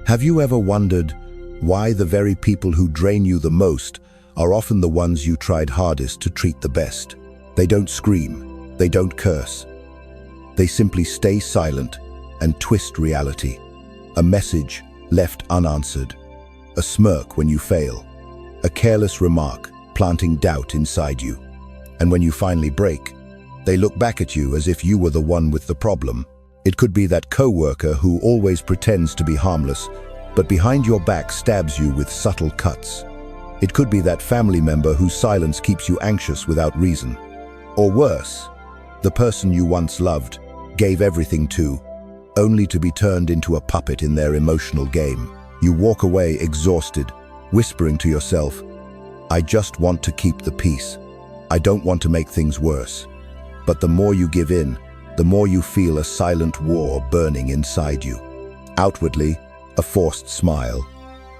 Have you ever wondered why the very people who drain you the most are often the ones you tried hardest to treat the best? They don't scream, they don't curse. They simply stay silent and twist reality. A message left unanswered, a smirk when you fail, a careless remark planting doubt inside you. And when you finally break, they look back at you as if you were the one with the problem. It could be that coworker who always pretends to be harmless, but behind your back stabs you with subtle cuts. It could be that family member whose silence keeps you anxious without reason. Or worse, the person you once loved, gave everything to, only to be turned into a puppet in their emotional game. You walk away exhausted, whispering to yourself, "I just want to keep the peace. I don't want to make things worse." But the more you give in, the more you feel a silent war burning inside you. Outwardly, a forced smile.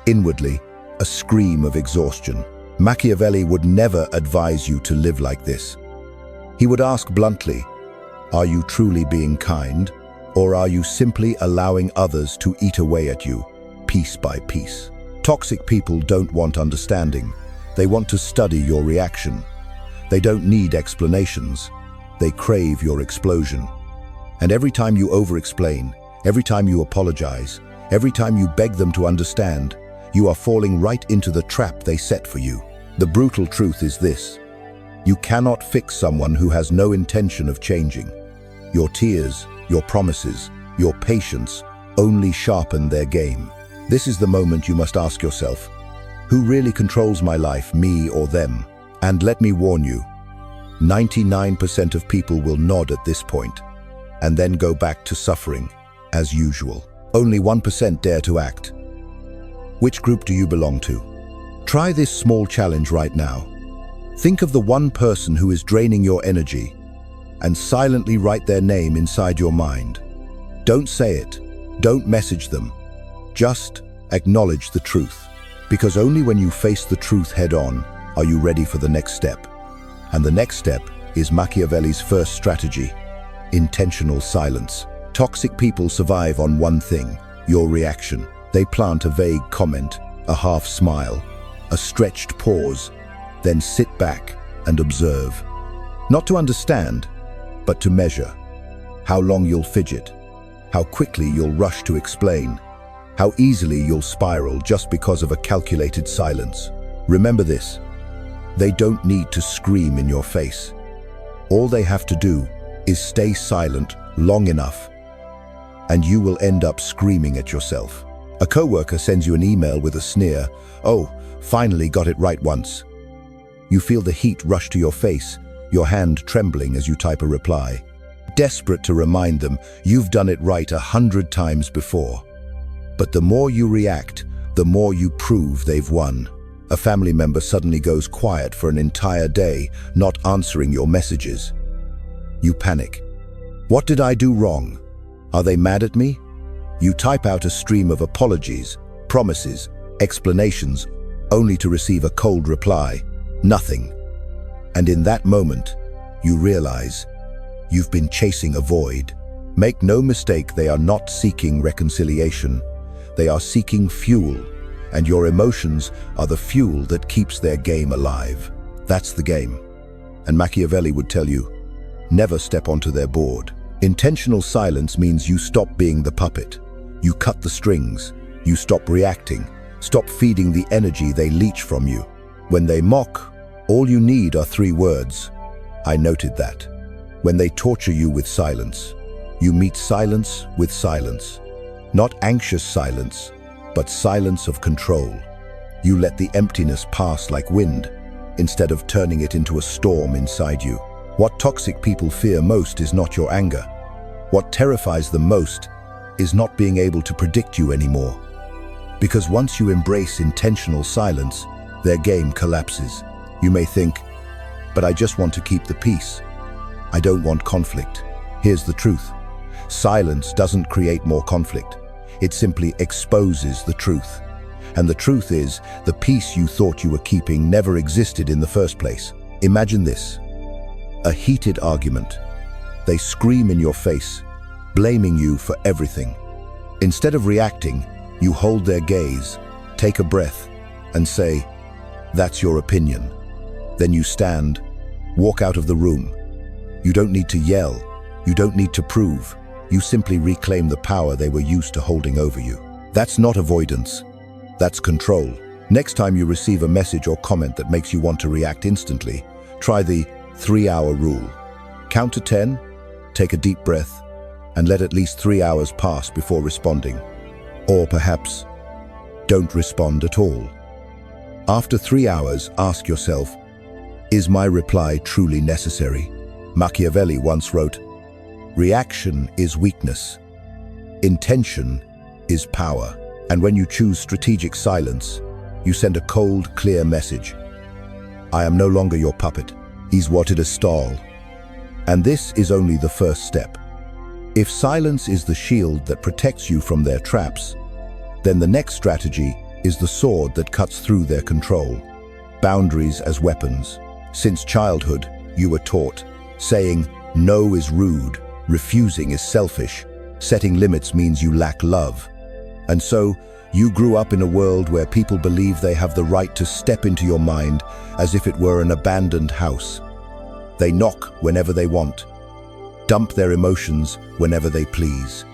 Inwardly, a scream of exhaustion. Machiavelli would never advise you to live like this. He would ask bluntly, are you truly being kind, or are you simply allowing others to eat away at you, piece by piece? Toxic people don't want understanding. They want to study your reaction. They don't need explanations. They crave your explosion. And every time you over-explain, every time you apologize, every time you beg them to understand, you are falling right into the trap they set for you. The brutal truth is this: you cannot fix someone who has no intention of changing. Your tears, your promises, your patience only sharpen their game. This is the moment you must ask yourself, who really controls my life, me or them? And let me warn you, 99% of people will nod at this point, and then go back to suffering, as usual. Only 1% dare to act. Which group do you belong to? Try this small challenge right now. Think of the one person who is draining your energy, and silently write their name inside your mind. Don't say it, don't message them. Just acknowledge the truth, because only when you face the truth head-on are you ready for the next step. And the next step is Machiavelli's first strategy: intentional silence. Toxic people survive on one thing: your reaction. They plant a vague comment, a half smile, a stretched pause, then sit back and observe. Not to understand, but to measure. How long you'll fidget, how quickly you'll rush to explain, how easily you'll spiral just because of a calculated silence. Remember this: they don't need to scream in your face. All they have to do is stay silent long enough, and you will end up screaming at yourself. A coworker sends you an email with a sneer, "Oh, finally got it right once." You feel the heat rush to your face, your hand trembling as you type a reply, desperate to remind them you've done it right 100 times before. But the more you react, the more you prove they've won. A family member suddenly goes quiet for an entire day, not answering your messages. You panic. What did I do wrong? Are they mad at me? You type out a stream of apologies, promises, explanations, only to receive a cold reply: nothing. And in that moment, you realize you've been chasing a void. Make no mistake, they are not seeking reconciliation. They are seeking fuel, and your emotions are the fuel that keeps their game alive. That's the game. And Machiavelli would tell you, never step onto their board. Intentional silence means you stop being the puppet. You cut the strings. You stop reacting. Stop feeding the energy they leech from you. When they mock, all you need are 3 words: I noted that. When they torture you with silence, you meet silence with silence. Not anxious silence, but silence of control. You let the emptiness pass like wind, instead of turning it into a storm inside you. What toxic people fear most is not your anger. What terrifies them most is not being able to predict you anymore. Because once you embrace intentional silence, their game collapses. You may think, but I just want to keep the peace. I don't want conflict. Here's the truth. Silence doesn't create more conflict. It simply exposes the truth. And the truth is, the peace you thought you were keeping never existed in the first place. Imagine this: a heated argument. They scream in your face, blaming you for everything. Instead of reacting, You hold their gaze, take a breath, and say, "That's your opinion." Then you stand, walk out of the room. You don't need to yell, you don't need to prove. You simply reclaim the power they were used to holding over you. That's not avoidance, that's control. Next time you receive a message or comment that makes you want to react instantly, try the 3-hour rule. Count to 10, take a deep breath, and let at least 3 hours pass before responding. Or perhaps, don't respond at all. After 3 hours, ask yourself, is my reply truly necessary? Machiavelli once wrote, "Reaction is weakness. Intention is power." And when you choose strategic silence, you send a cold, clear message. I am no longer your puppet. He's wanted a stall. And this is only the first step. If silence is the shield that protects you from their traps, then the next strategy is the sword that cuts through their control. Boundaries as weapons. Since childhood, you were taught, saying no is rude, refusing is selfish, setting limits means you lack love. And so, you grew up in a world where people believe they have the right to step into your mind as if it were an abandoned house. They knock whenever they want, dump their emotions whenever they please,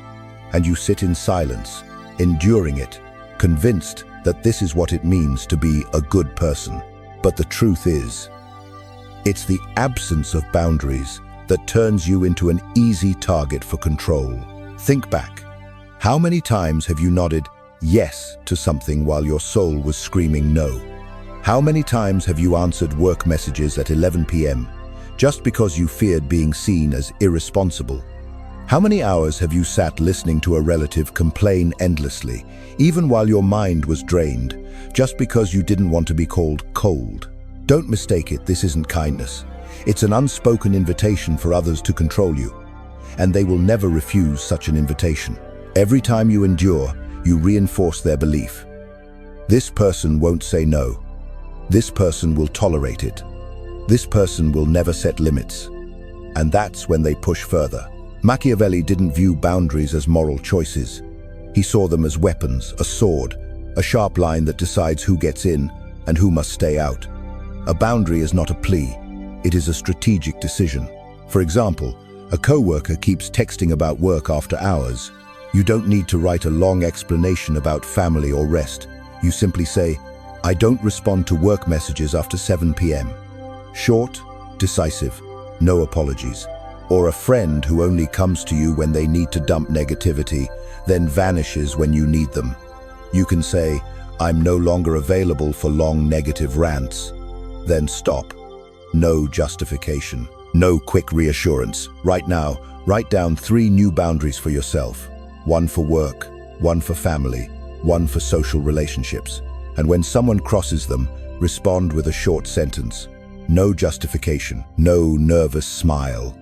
and you sit in silence, enduring it, convinced that this is what it means to be a good person. But the truth is, it's the absence of boundaries that turns you into an easy target for control. Think back. How many times have you nodded yes to something while your soul was screaming no? How many times have you answered work messages at 11 p.m. just because you feared being seen as irresponsible? How many hours have you sat listening to a relative complain endlessly, even while your mind was drained, just because you didn't want to be called cold? Don't mistake it, this isn't kindness. It's an unspoken invitation for others to control you, and they will never refuse such an invitation. Every time you endure, you reinforce their belief. This person won't say no. This person will tolerate it. This person will never set limits. And that's when they push further. Machiavelli didn't view boundaries as moral choices. He saw them as weapons, a sword, a sharp line that decides who gets in and who must stay out. A boundary is not a plea, it is a strategic decision. For example, a coworker keeps texting about work after hours. You don't need to write a long explanation about family or rest. You simply say, I don't respond to work messages after 7 p.m. Short, decisive, no apologies. Or a friend who only comes to you when they need to dump negativity, then vanishes when you need them. You can say, I'm no longer available for long negative rants. Then stop. No justification, no quick reassurance. Right now, write down 3 new boundaries for yourself. 1 for work, 1 for family, 1 for social relationships. And when someone crosses them, respond with a short sentence. No justification, no nervous smile.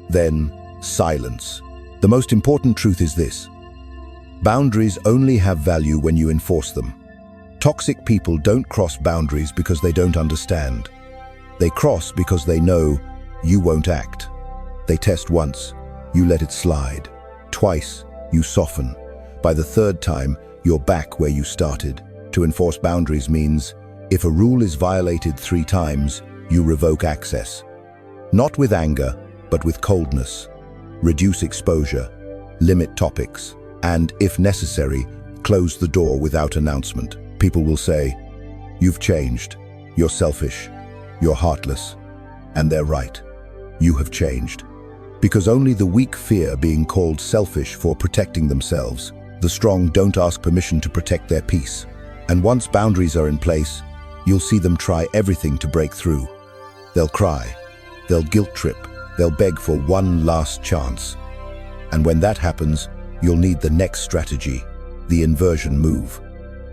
Then, silence. The most important truth is this. Boundaries only have value when you enforce them. Toxic people don't cross boundaries because they don't understand. They cross because they know you won't act. They test once, you let it slide. Twice, you soften. By the 3rd time, you're back where you started. To enforce boundaries means, if a rule is violated 3 times, you revoke access. Not with anger, but with coldness. Reduce exposure, limit topics, and, if necessary, close the door without announcement. People will say, you've changed, you're selfish, you're heartless, and they're right. You have changed. Because only the weak fear being called selfish for protecting themselves. The strong don't ask permission to protect their peace. And once boundaries are in place, you'll see them try everything to break through. They'll cry, they'll guilt trip, they'll beg for one last chance. And when that happens, you'll need the next strategy, the inversion move.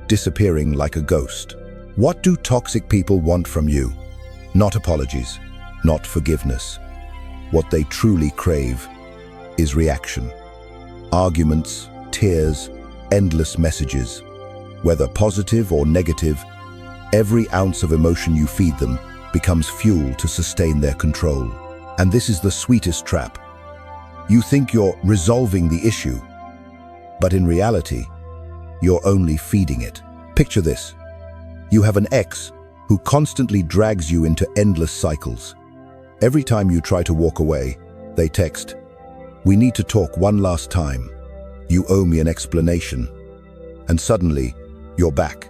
Disappearing like a ghost. What do toxic people want from you? Not apologies, not forgiveness. What they truly crave is reaction. Arguments, tears, endless messages. Whether positive or negative, every ounce of emotion you feed them becomes fuel to sustain their control. And this is the sweetest trap. You think you're resolving the issue, but in reality, you're only feeding it. Picture this. You have an ex who constantly drags you into endless cycles. Every time you try to walk away, they text, "We need to talk one last time. You owe me an explanation." And suddenly, you're back,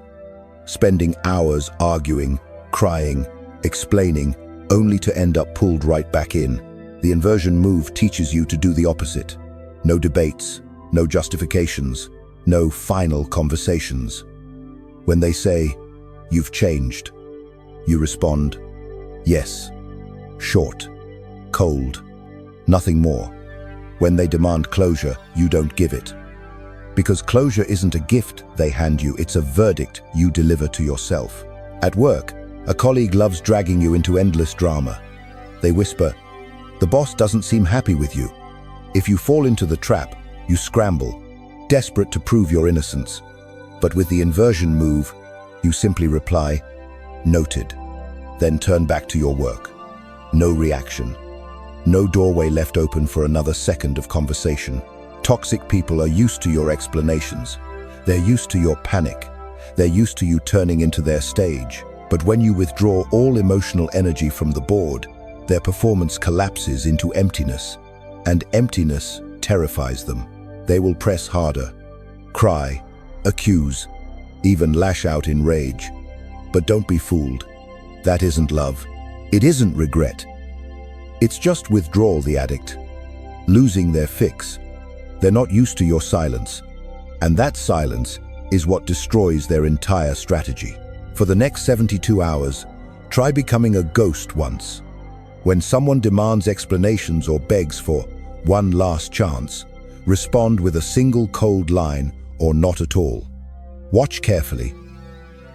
spending hours arguing, crying, explaining, only to end up pulled right back in. The inversion move teaches you to do the opposite. No debates, no justifications, no final conversations. When they say, "You've changed," you respond, "Yes." Short, cold, nothing more. When they demand closure, you don't give it. Because closure isn't a gift they hand you, it's a verdict you deliver to yourself. At work, a colleague loves dragging you into endless drama. They whisper, "The boss doesn't seem happy with you." If you fall into the trap, you scramble, desperate to prove your innocence. But with the inversion move, you simply reply, "Noted," then turn back to your work. No reaction. No doorway left open for another second of conversation. Toxic people are used to your explanations. They're used to your panic. They're used to you turning into their stage. But when you withdraw all emotional energy from the board, their performance collapses into emptiness. And emptiness terrifies them. They will press harder, cry, accuse, even lash out in rage. But don't be fooled. That isn't love. It isn't regret. It's just withdrawal, the addict, losing their fix. They're not used to your silence. And that silence is what destroys their entire strategy. For the next 72 hours, try becoming a ghost once. When someone demands explanations or begs for one last chance, respond with a single cold line or not at all. Watch carefully.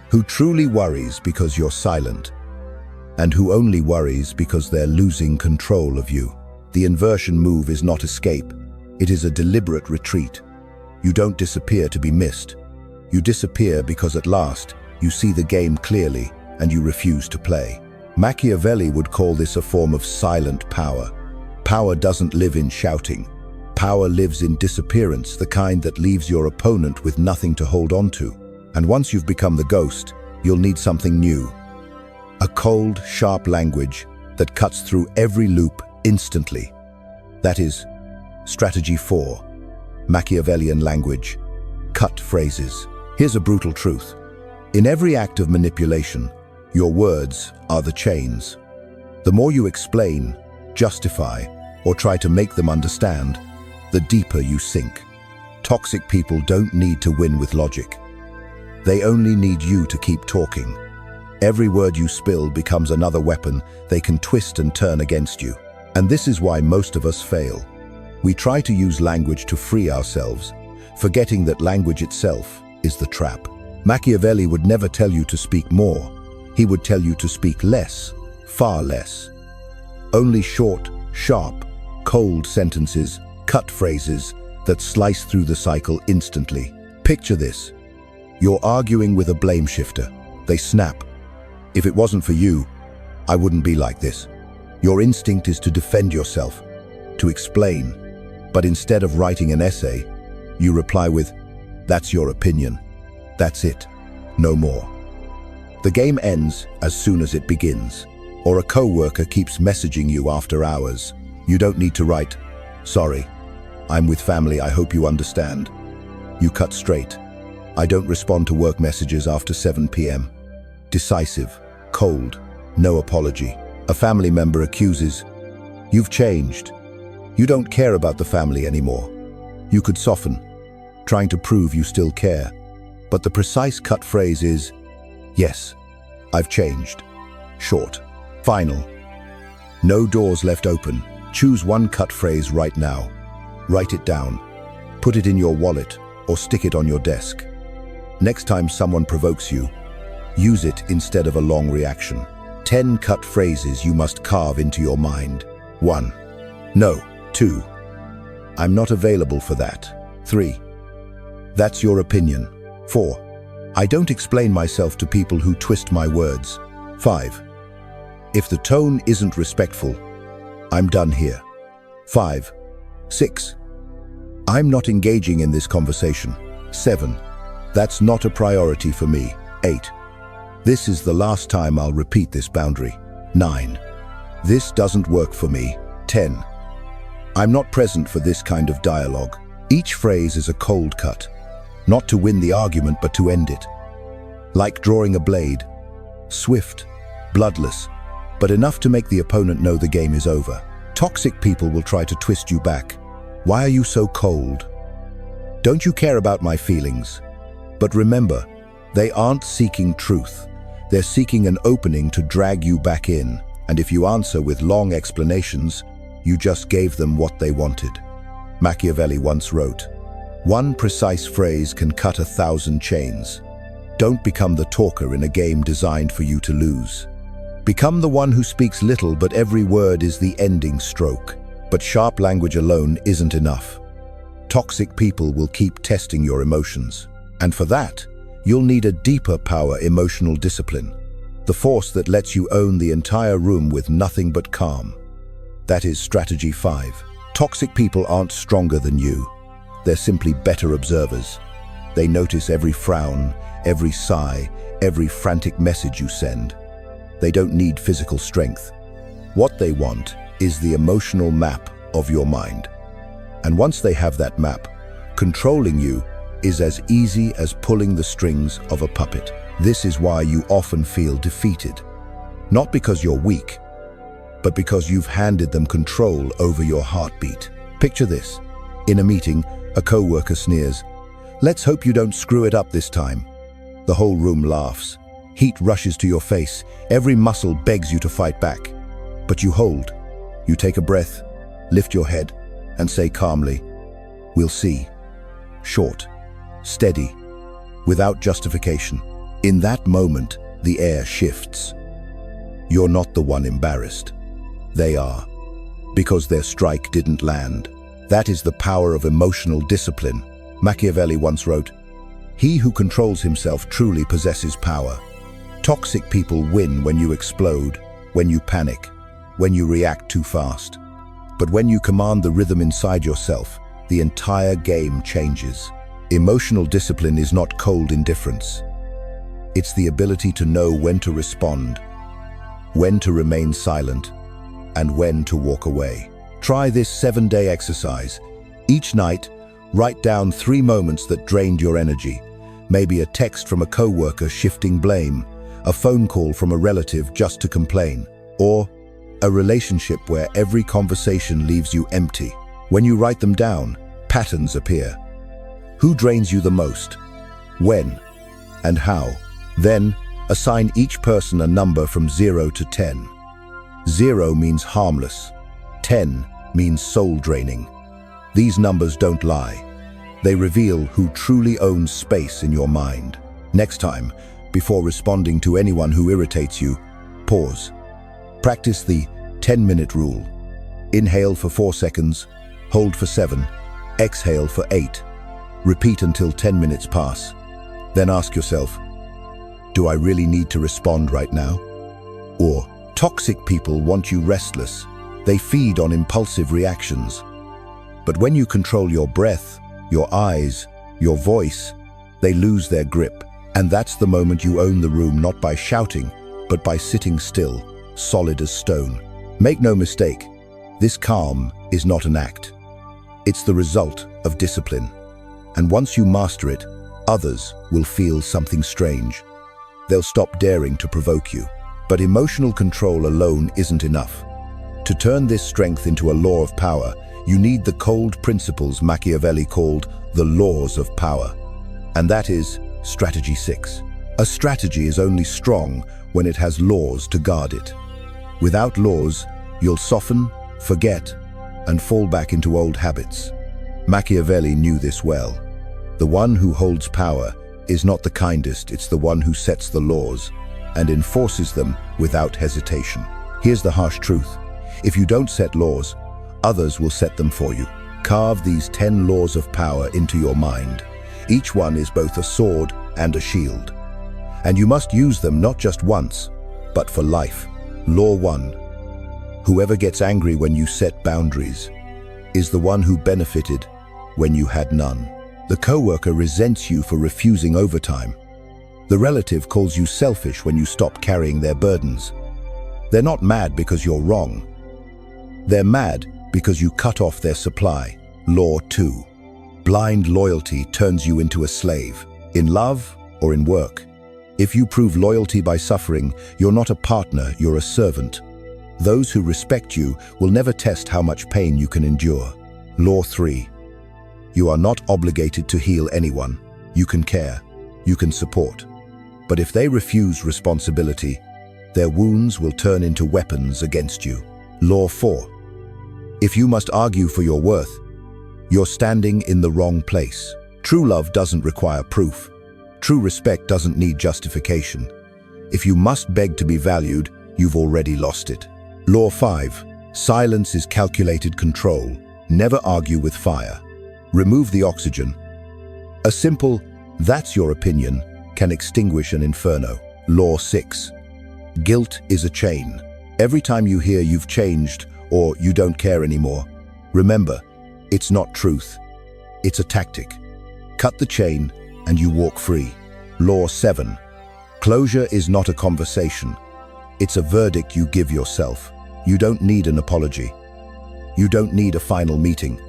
Who truly worries because you're silent, and who only worries because they're losing control of you. The inversion move is not escape. It is a deliberate retreat. You don't disappear to be missed. You disappear because at last you see the game clearly and you refuse to play. Machiavelli would call this a form of silent power. Power doesn't live in shouting. Power lives in disappearance, the kind that leaves your opponent with nothing to hold on to. And once you've become the ghost, you'll need something new. A cold, sharp language that cuts through every loop instantly. That is strategy 4, Machiavellian language, cut phrases. Here's a brutal truth. In every act of manipulation, your words are the chains. The more you explain, justify, or try to make them understand, the deeper you sink. Toxic people don't need to win with logic. They only need you to keep talking. Every word you spill becomes another weapon they can twist and turn against you. And this is why most of us fail. We try to use language to free ourselves, forgetting that language itself is the trap. Machiavelli would never tell you to speak more. He would tell you to speak less, far less. Only short, sharp, cold sentences, cut phrases that slice through the cycle instantly. Picture this. You're arguing with a blame shifter. They snap. "If it wasn't for you, I wouldn't be like this." Your instinct is to defend yourself, to explain. But instead of writing an essay, you reply with, "That's your opinion. That's it. No more." The game ends as soon as it begins. Or a coworker keeps messaging you after hours. You don't need to write, "Sorry, I'm with family, I hope you understand." You cut straight. "I don't respond to work messages after 7 p.m. Decisive, cold, no apology. A family member accuses, "You've changed. You don't care about the family anymore." You could soften, trying to prove you still care. But the precise cut phrase is, "Yes, I've changed." Short, final. No doors left open. Choose one cut phrase right now. Write it down. Put it in your wallet or stick it on your desk. Next time someone provokes you, use it instead of a long reaction. 10 cut phrases you must carve into your mind. 1. No. 2. I'm not available for that. 3. That's your opinion. 4. I don't explain myself to people who twist my words. 5. If the tone isn't respectful, I'm done here. 5. 6. I'm not engaging in this conversation. 7. That's not a priority for me. 8. This is the last time I'll repeat this boundary. 9. This doesn't work for me. 10. I'm not present for this kind of dialogue. Each phrase is a cold cut, not to win the argument but to end it. Like drawing a blade, swift, bloodless, but enough to make the opponent know the game is over. Toxic people will try to twist you back. Why are you so cold? Don't you care about my feelings? But remember, they aren't seeking truth. They're seeking an opening to drag you back in. And if you answer with long explanations, you just gave them what they wanted. Machiavelli once wrote, "One precise phrase can cut 1,000 chains." Don't become the talker in a game designed for you to lose. Become the one who speaks little, but every word is the ending stroke. But sharp language alone isn't enough. Toxic people will keep testing your emotions. And for that, you'll need a deeper power, emotional discipline. The force that lets you own the entire room with nothing but calm. That is strategy 5. Toxic people aren't stronger than you. They're simply better observers. They notice every frown, every sigh, every frantic message you send. They don't need physical strength. What they want is the emotional map of your mind. And once they have that map, controlling you is as easy as pulling the strings of a puppet. This is why you often feel defeated. Not because you're weak, but because you've handed them control over your heartbeat. Picture this. In a meeting, a co-worker sneers, "Let's hope you don't screw it up this time." The whole room laughs. Heat rushes to your face. Every muscle begs you to fight back. But you hold. You take a breath, lift your head, and say calmly, "We'll see." Short, steady, without justification. In that moment, the air shifts. You're not the one embarrassed. They are, because their strike didn't land. That is the power of emotional discipline. Machiavelli once wrote, "He who controls himself truly possesses power." Toxic people win when you explode, when you panic, when you react too fast. But when you command the rhythm inside yourself, the entire game changes. Emotional discipline is not cold indifference. It's the ability to know when to respond, when to remain silent, and when to walk away. Try this 7-day exercise. Each night, write down 3 moments that drained your energy. Maybe a text from a coworker shifting blame, a phone call from a relative just to complain, or a relationship where every conversation leaves you empty. When you write them down, patterns appear. Who drains you the most? When? And how? Then, assign each person a number from 0 to 10. 0 means harmless. 10 means soul-draining. These numbers don't lie. They reveal who truly owns space in your mind. Next time, before responding to anyone who irritates you, pause. Practice the 10-minute rule. Inhale for 4 seconds, hold for 7, exhale for 8. Repeat until 10 minutes pass. Then ask yourself, do I really need to respond right now? Or, toxic people want you restless. They feed on impulsive reactions. But when you control your breath, your eyes, your voice, they lose their grip. And that's the moment you own the room, not by shouting, but by sitting still, solid as stone. Make no mistake, this calm is not an act. It's the result of discipline. And once you master it, others will feel something strange. They'll stop daring to provoke you. But emotional control alone isn't enough. To turn this strength into a law of power, you need the cold principles Machiavelli called the laws of power. And that is strategy 6. A strategy is only strong when it has laws to guard it. Without laws, you'll soften, forget, and fall back into old habits. Machiavelli knew this well. The one who holds power is not the kindest, it's the one who sets the laws and enforces them without hesitation. Here's the harsh truth. If you don't set laws, others will set them for you. Carve these 10 laws of power into your mind. Each one is both a sword and a shield. And you must use them not just once, but for life. Law 1. Whoever gets angry when you set boundaries is the one who benefited when you had none. The coworker resents you for refusing overtime. The relative calls you selfish when you stop carrying their burdens. They're not mad because you're wrong. They're mad because you cut off their supply. Law 2. Blind loyalty turns you into a slave, in love or in work. If you prove loyalty by suffering, you're not a partner, you're a servant. Those who respect you will never test how much pain you can endure. Law 3. You are not obligated to heal anyone. You can care, you can support. But if they refuse responsibility, their wounds will turn into weapons against you. Law 4. If you must argue for your worth, you're standing in the wrong place. True love doesn't require proof. True respect doesn't need justification. If you must beg to be valued, you've already lost it. Law 5. Silence is calculated control. Never argue with fire. Remove the oxygen. A simple, "That's your opinion," can extinguish an inferno. Law 6. Guilt is a chain. Every time you hear you've changed or you don't care anymore, remember, it's not truth. It's a tactic. Cut the chain and you walk free. Law 7. Closure is not a conversation. It's a verdict you give yourself. You don't need an apology. You don't need a final meeting.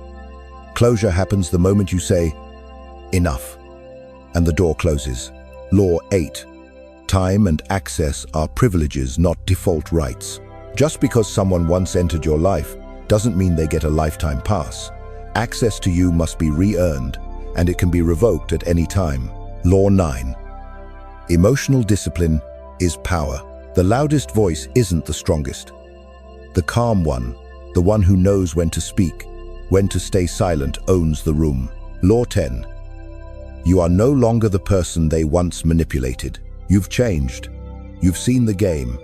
Closure happens the moment you say, "Enough," and the door closes. Law 8. Time and access are privileges, not default rights. Just because someone once entered your life doesn't mean they get a lifetime pass. Access to you must be re-earned, and it can be revoked at any time. Law 9. Emotional discipline is power. The loudest voice isn't the strongest. The calm one, the one who knows when to speak, when to stay silent, owns the room. Law 10. You are no longer the person they once manipulated. You've changed. You've seen the game.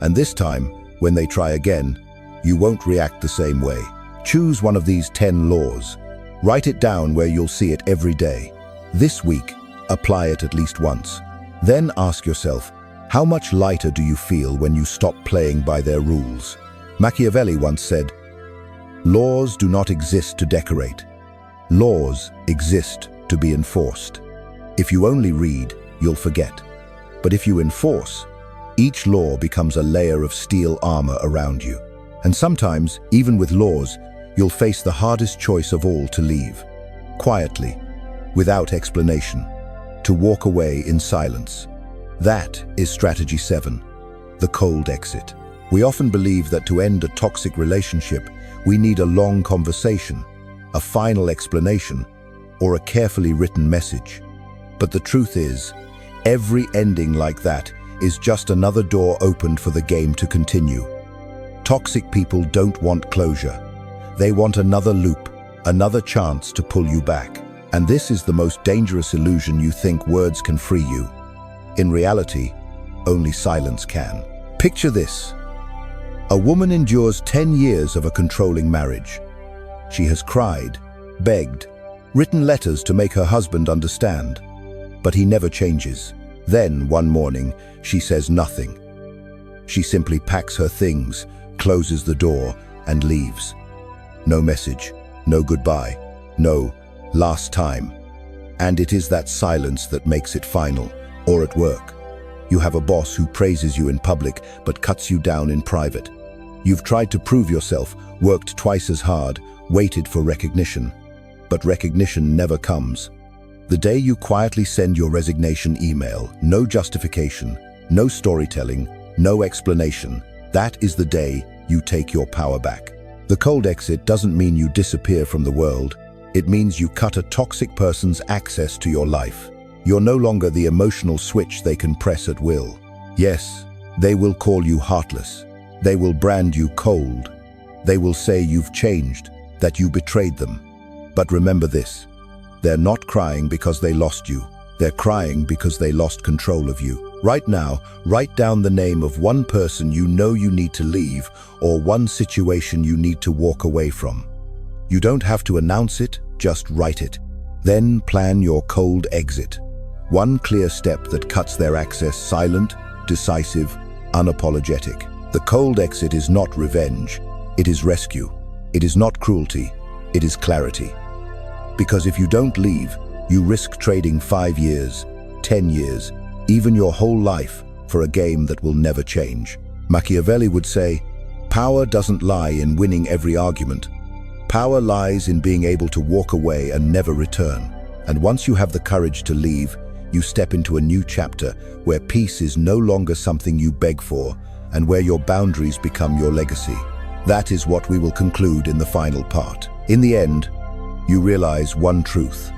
And this time, when they try again, you won't react the same way. Choose one of these 10 laws. Write it down where you'll see it every day. This week, apply it at least once. Then ask yourself, how much lighter do you feel when you stop playing by their rules? Machiavelli once said, "Laws do not exist to decorate. Laws exist to be enforced." If you only read, you'll forget. But if you enforce, each law becomes a layer of steel armor around you. And sometimes, even with laws, you'll face the hardest choice of all: to leave. Quietly, without explanation. To walk away in silence. That is strategy 7, the cold exit. We often believe that to end a toxic relationship, we need a long conversation, a final explanation, or a carefully written message. But the truth is, every ending like that is just another door opened for the game to continue. Toxic people don't want closure. They want another loop, another chance to pull you back. And this is the most dangerous illusion. You think words can free you. In reality, only silence can. Picture this. A woman endures 10 years of a controlling marriage. She has cried, begged, written letters to make her husband understand. But he never changes. Then, one morning, she says nothing. She simply packs her things, closes the door, and leaves. No message, no goodbye, no last time. And it is that silence that makes it final. Or at work. You have a boss who praises you in public but cuts you down in private. You've tried to prove yourself, worked twice as hard, waited for recognition. But recognition never comes. The day you quietly send your resignation email, no justification, no storytelling, no explanation, that is the day you take your power back. The cold exit doesn't mean you disappear from the world. It means you cut a toxic person's access to your life. You're no longer the emotional switch they can press at will. Yes, they will call you heartless. They will brand you cold. They will say you've changed, that you betrayed them. But remember this, they're not crying because they lost you. They're crying because they lost control of you. Right now, write down the name of one person you know you need to leave, or one situation you need to walk away from. You don't have to announce it, just write it. Then plan your cold exit. One clear step that cuts their access: silent, decisive, unapologetic. The cold exit is not revenge. It is rescue. It is not cruelty. It is clarity. Because if you don't leave, You risk trading 5 years, 10 years, even your whole life for a game that will never change. Machiavelli would say, "Power doesn't lie in winning every argument. Power lies in being able to walk away and never return. And once you have the courage to leave, you step into a new chapter where peace is no longer something you beg for and where your boundaries become your legacy." That is what we will conclude in the final part. In the end, you realize one truth.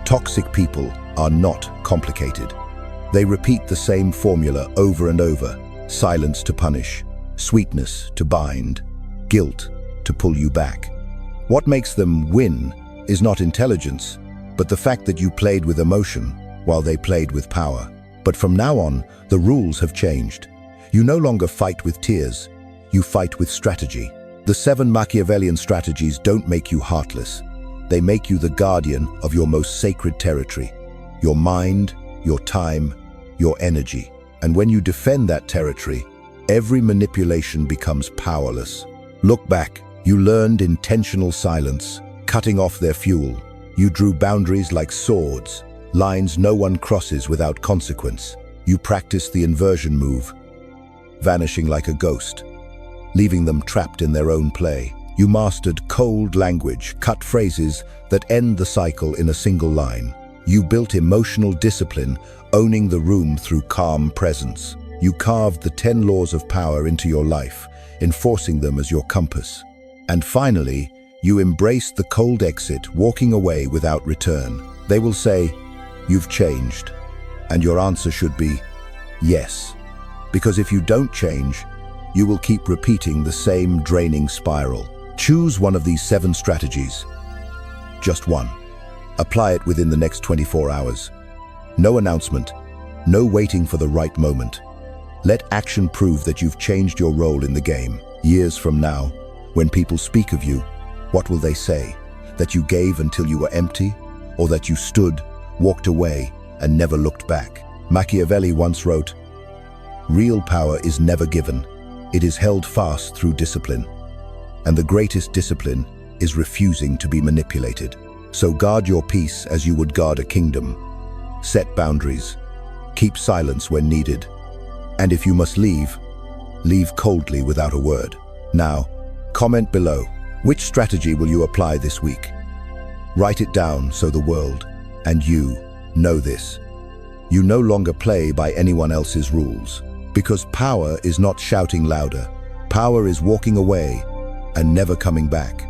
Toxic people are not complicated. They repeat the same formula over and over: silence to punish, sweetness to bind, guilt to pull you back. What makes them win is not intelligence, but the fact that you played with emotion while they played with power. But from now on, the rules have changed. You no longer fight with tears, you fight with strategy. The 7 Machiavellian strategies don't make you heartless. They make you the guardian of your most sacred territory, your mind, your time, your energy. And when you defend that territory, every manipulation becomes powerless. Look back, you learned intentional silence, cutting off their fuel. You drew boundaries like swords, lines no one crosses without consequence. You practiced the inversion move, vanishing like a ghost, leaving them trapped in their own play. You mastered cold language, cut phrases that end the cycle in a single line. You built emotional discipline, owning the room through calm presence. You carved the 10 laws of power into your life, enforcing them as your compass. And finally, you embraced the cold exit, walking away without return. They will say, "You've changed." And your answer should be, yes. Because if you don't change, you will keep repeating the same draining spiral. Choose one of these 7 strategies. Just one. Apply it within the next 24 hours. No announcement, no waiting for the right moment. Let action prove that you've changed your role in the game. Years from now, when people speak of you, what will they say? That you gave until you were empty? Or that you stood, walked away, and never looked back? Machiavelli once wrote, "Real power is never given. It is held fast through discipline. And the greatest discipline is refusing to be manipulated." So guard your peace as you would guard a kingdom. Set boundaries. Keep silence when needed. And if you must leave, leave coldly without a word. Now, comment below. Which strategy will you apply this week? Write it down so the world, and you, know this. You no longer play by anyone else's rules. Because power is not shouting louder. Power is walking away and never coming back.